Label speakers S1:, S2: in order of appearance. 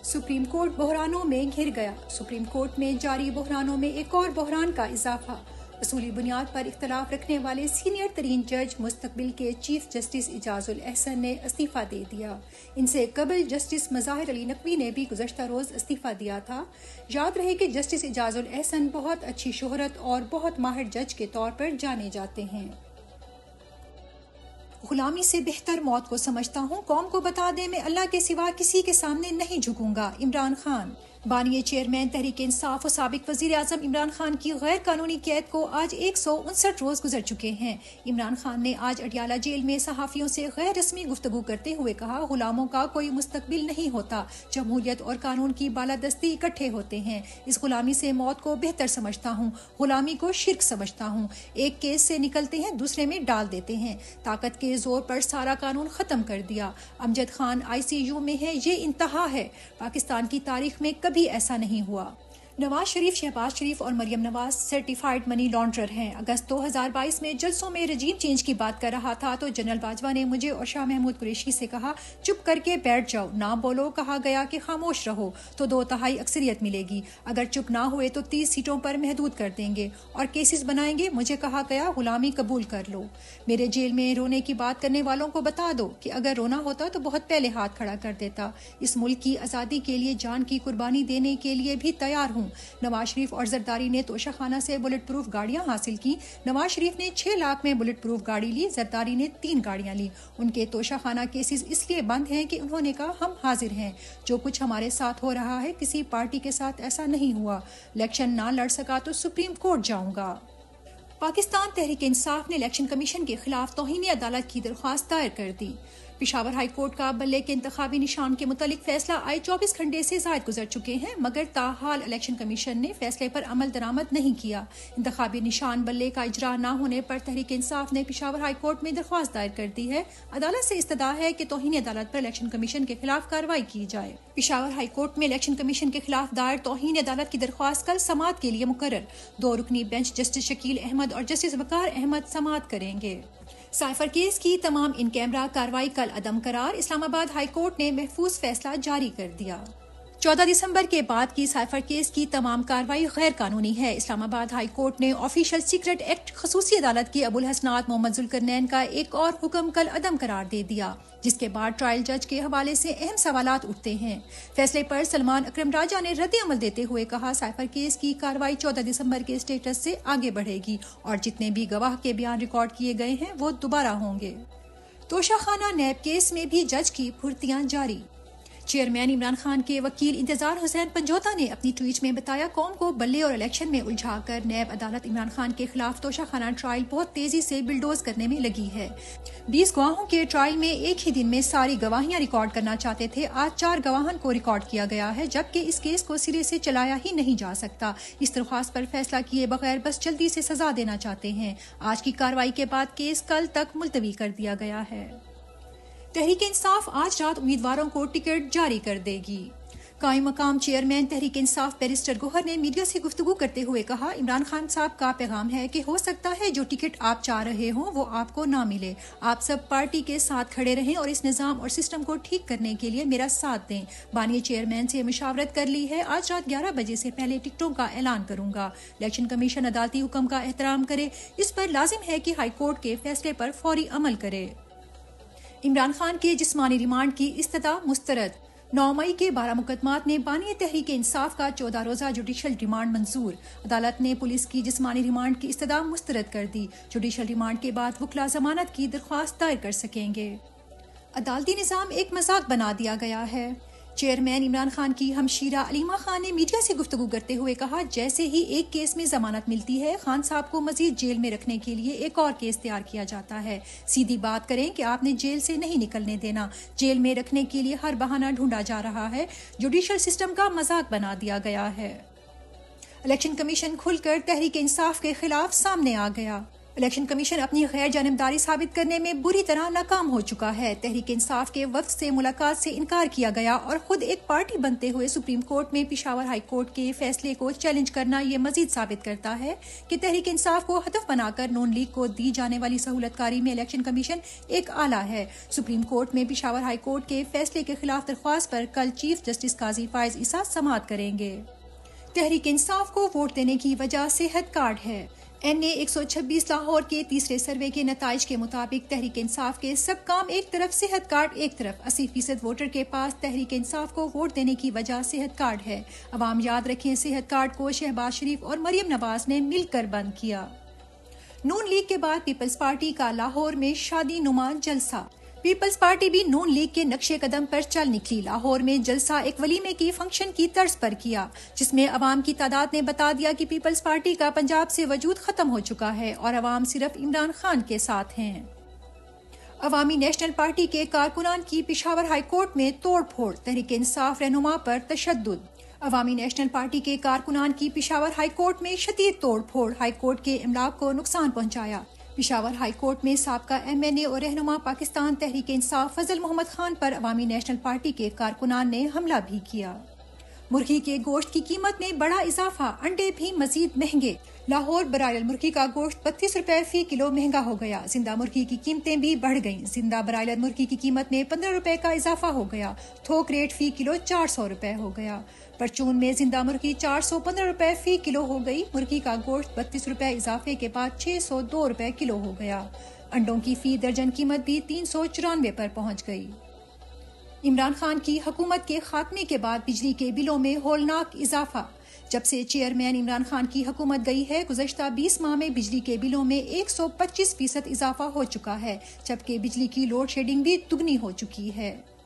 S1: Supreme court बहरानों में घिर गया। सुप्रीम कोर्ट में जारी बहरानों में एक और बहरान का इजाफा। असूली बुनियाद पर इख्तलाफ रखने वाले सीनियर तरीन जज मुस्तकबिल के चीफ जस्टिस इजाजुल अहसन ने इस्तीफा दे दिया। इनसे कबल जस्टिस मज़ाहिर अली नकवी ने भी गुज़श्ता रोज़ इस्तीफा दिया था। याद रहे कि जस्टिस इजाजुल अहसन बहुत अच्छी शोहरत और बहुत माहिर जज के तौर पर जाने जाते हैं। गुलामी से बेहतर मौत को समझता हूँ। कौम को बता दे मैं अल्लाह के सिवा किसी के सामने नहीं झुकूंगा। इमरान खान। बानिए चेयरमैन तहरीक इंसाफ और साबिक वजीर आजम इमरान खान की गैर कानूनी कैद को आज 159 रोज गुजर चुके हैं। इमरान खान ने आज अडियाला जेल में सहाफियों से गैर रस्मी गुफ्तगू करते हुए कहा, गुलामों का कोई मुस्तकबिल नहीं होता, जमहूरियत और कानून की बालादस्ती इकट्ठे होते हैं। इस गुलामी से मौत को बेहतर समझता हूँ, गुलामी को शिर्क समझता हूँ। एक केस से निकलते हैं, दूसरे में डाल देते हैं। ताकत के जोर पर सारा कानून खत्म कर दिया। अमजद खान ICU में है, ये इंतहा है। पाकिस्तान की तारीख में कभी ऐसा नहीं हुआ। नवाज शरीफ, शहबाज शरीफ और Maryam Nawaz certified money launderer हैं। अगस्त 2022 में जलसों में रजीम चेंज की बात कर रहा था तो जनरल बाजवा ने मुझे और शाह महमूद कुरैशी से कहा, चुप करके बैठ जाओ, ना बोलो। कहा गया कि खामोश रहो तो 2/3 अक्सरियत मिलेगी। अगर चुप ना हुए तो 30 सीटों पर महदूद कर देंगे और केसेस बनाएंगे। मुझे कहा गया, गुलामी कबूल कर लो। मेरे जेल में रोने की बात करने वालों को बता दो कि अगर रोना होता तो बहुत पहले हाथ खड़ा कर देता। इस मुल्क की आज़ादी के लिए जान की कुर्बानी देने के लिए भी तैयार हूँ। नवाज शरीफ और जरदारी ने तोशाखाना से बुलेट प्रूफ गाड़ियां हासिल की। नवाज शरीफ ने 6 लाख में बुलेट प्रूफ गाड़ी ली, जरदारी ने 3 गाड़ियां ली। उनके तोशाखाना केसेस इसलिए बंद हैं कि उन्होंने कहा, हम हाजिर हैं। जो कुछ हमारे साथ हो रहा है किसी पार्टी के साथ ऐसा नहीं हुआ। इलेक्शन ना लड़ सका तो सुप्रीम कोर्ट जाऊंगा। पाकिस्तान तहरीक इंसाफ ने इलेक्शन कमीशन के खिलाफ तौहीन अदालत की दरख्वास्त दायर कर दी। पेशावर हाई कोर्ट का बल्ले के इंतखाबी निशान के मुतालिक फैसला आए 24 घंटे से जायद गुजर चुके हैं, मगर ताहाल इलेक्शन कमीशन ने फैसले पर अमल दरामद नहीं किया। इंतखाबी निशान बल्ले का इजरा न होने पर तहरीक इंसाफ ने पेशावर हाई कोर्ट में दरख्वास्त दायर कर दी है। अदालत से इस्तदा है कि तौहीन अदालत पर इलेक्शन कमीशन के खिलाफ कार्रवाई की जाए। पेशावर हाई कोर्ट में इलेक्शन कमीशन के खिलाफ दायर तौहीन अदालत की दरख्वास्त कल समाअत के लिए मुकर्रर। 2 रुकनी बेंच जस्टिस शकील अहमद और जस्टिस वकार अहमद समाअत करेंगे। साइफर केस की तमाम इन कैमरा कार्रवाई कल अदम करार। इस्लामाबाद हाई कोर्ट ने महफूज फैसला जारी कर दिया। 14 दिसंबर के बाद की साइफर केस की तमाम कार्रवाई गैर कानूनी है। इस्लामाबाद हाई कोर्ट ने ऑफिशियल सीक्रेट एक्ट खसूसी अदालत की अबुल हसनात मोहम्मद जुल्करनैन का एक और हुक्म कल अदम करार दे दिया, जिसके बाद ट्रायल जज के हवाले से अहम सवालात उठते हैं। फैसले पर सलमान अकरम राजा ने रद्द अमल देते हुए कहा, साइफर केस की कार्रवाई 14 दिसंबर के स्टेटस से आगे बढ़ेगी और जितने भी गवाह के बयान रिकॉर्ड किए गए हैं वो दोबारा होंगे। तोशाखाना नैब केस में भी जज की फुर्तियां जारी। चेयरमैन इमरान खान के वकील इंतजार हुसैन पंजोता ने अपनी ट्वीट में बताया, कौम को बल्ले और इलेक्शन में उलझाकर नैब अदालत इमरान खान के खिलाफ तोशाखाना ट्रायल बहुत तेजी से बिल्डोज करने में लगी है। 20 गवाहों के ट्रायल में एक ही दिन में सारी गवाहियां रिकॉर्ड करना चाहते थे। आज 4 गवाहन को रिकॉर्ड किया गया है, जबकि इस केस को सिरे से चलाया ही नहीं जा सकता। इस दरख्वास्त पर फैसला किए बगैर बस जल्दी से सजा देना चाहते हैं। आज की कार्रवाई के बाद केस कल तक मुलतवी कर दिया गया है। तहरीक इंसाफ आज रात उम्मीदवारों को टिकट जारी कर देगी। कायम मकाम चेयरमैन तहरीक इंसाफ बैरिस्टर गोहर ने मीडिया से गुफ्तगू करते हुए कहा, इमरान खान साहब का पैगाम है कि हो सकता है जो टिकट आप चाह रहे हो वो आपको ना मिले। आप सब पार्टी के साथ खड़े रहें और इस निज़ाम और सिस्टम को ठीक करने के लिए मेरा साथ दें। बानिए चेयरमैन से मुशावरत कर ली है, आज रात 11 बजे से पहले टिकटों का ऐलान करूंगा। इलेक्शन कमीशन अदालती हुक्म का एहतराम करे, इस पर लाजिम है कि हाई कोर्ट के फैसले पर फौरी अमल करे। इमरान खान के जिस्मानी रिमांड की इस्तदा मुस्तरद। 9 मई के 12 मुकदमात में बानिए तहरीक इंसाफ का 14 रोजा जुडिशल रिमांड मंजूर। अदालत ने पुलिस की जिस्मानी रिमांड की इस्तदा मुस्तरद कर दी। जुडिशल रिमांड के बाद वकला जमानत की दरख्वास्त दायर कर सकेंगे। अदालती निज़ाम एक मजाक बना दिया गया है। चेयरमैन इमरान खान की हमशीरा अलीमा खान ने मीडिया से गुफ्तगू करते हुए कहा, जैसे ही एक केस में जमानत मिलती है खान साहब को मजीद जेल में रखने के लिए एक और केस तैयार किया जाता है। सीधी बात करें कि आपने जेल से नहीं निकलने देना, जेल में रखने के लिए हर बहाना ढूंढा जा रहा है। जुडिशल सिस्टम का मजाक बना दिया गया है। इलेक्शन कमीशन खुलकर तहरीक इंसाफ के खिलाफ सामने आ गया। इलेक्शन कमीशन अपनी गैर जानबदारी साबित करने में बुरी तरह नाकाम हो चुका है। तहरीक इंसाफ के वक्त से मुलाकात से इनकार किया गया और खुद एक पार्टी बनते हुए सुप्रीम कोर्ट में पेशावर हाई कोर्ट के फैसले को चैलेंज करना ये मजीद साबित करता है कि तहरीक इंसाफ को हदफ बनाकर नून लीग को दी जाने वाली सहूलतकारी में इलेक्शन कमीशन एक आला है। सुप्रीम कोर्ट में पेशावर हाई कोर्ट के फैसले के खिलाफ दरख्वास्त पर कल चीफ जस्टिस काजी फायज ईसा समाअत करेंगे। तहरीक इंसाफ को वोट देने की वजह सेहत कार्ड है। NA 126 लाहौर के तीसरे सर्वे के नताइज के मुताबिक तहरीक इंसाफ के सब काम एक तरफ, सेहत कार्ड एक तरफ। 80% वोटर के पास तहरीक इंसाफ को वोट देने की वजह सेहत कार्ड है। अवाम याद रखें, सेहत कार्ड को शहबाज शरीफ और मरियम नवाज ने मिलकर बंद किया। नून लीग के बाद पीपल्स पार्टी का लाहौर में शादी नुमा जलसा। पीपल्स पार्टी भी नून लीग के नक्शे कदम पर चल निकली। लाहौर में जलसा एक वलीमे की फंक्शन की तर्ज पर किया, जिसमें अवाम की तादाद ने बता दिया कि पीपल्स पार्टी का पंजाब से वजूद खत्म हो चुका है और अवाम सिर्फ इमरान खान के साथ हैं। अवामी नेशनल पार्टी के कारकुनान की पेशावर हाई कोर्ट में तोड़ फोड़, तहरीक इंसाफ रहनुमा पर तशद्दुद। अवामी नेशनल पार्टी के कारकुनान की पेशावर हाई कोर्ट में शदीद तोड़ फोड़, हाई कोर्ट के इमलाक को नुकसान पहुंचाया। पेशावर हाई कोर्ट में साबका MNA और रहनुमा पाकिस्तान तहरीक इंसाफ फजल मोहम्मद खान पर अवामी नेशनल पार्टी के कारकुनान ने हमला भी किया। मुर्गी के गोश्त की कीमत में बड़ा इजाफा, अंडे भी मजीद महंगे। लाहौर बरायल मुर्गी का गोश्त 32 रुपए फी किलो महंगा हो गया। जिंदा मुर्गी की कीमतें भी बढ़ गईं। जिंदा बरायल मुर्गी की कीमत में 15 रुपए का इजाफा हो गया। थोक रेट फी किलो 400 रुपए हो गया। परचून में जिंदा मुर्गी 415 रुपए फी किलो हो गई। मुर्गी का गोश्त 32 रुपए इजाफे के बाद 602 रुपए किलो हो गया। अंडों की फी दर्जन कीमत भी 394 पर पहुंच गई। इमरान खान की हुकूमत के खात्मे के बाद बिजली के बिलों में होलनाक इजाफा। जब से चेयरमैन इमरान खान की हुकूमत गई है, गुज़श्ता 20 माह में बिजली के बिलों में 125% इजाफा हो चुका है, जबकि बिजली की लोड शेडिंग भी दुगनी हो चुकी है।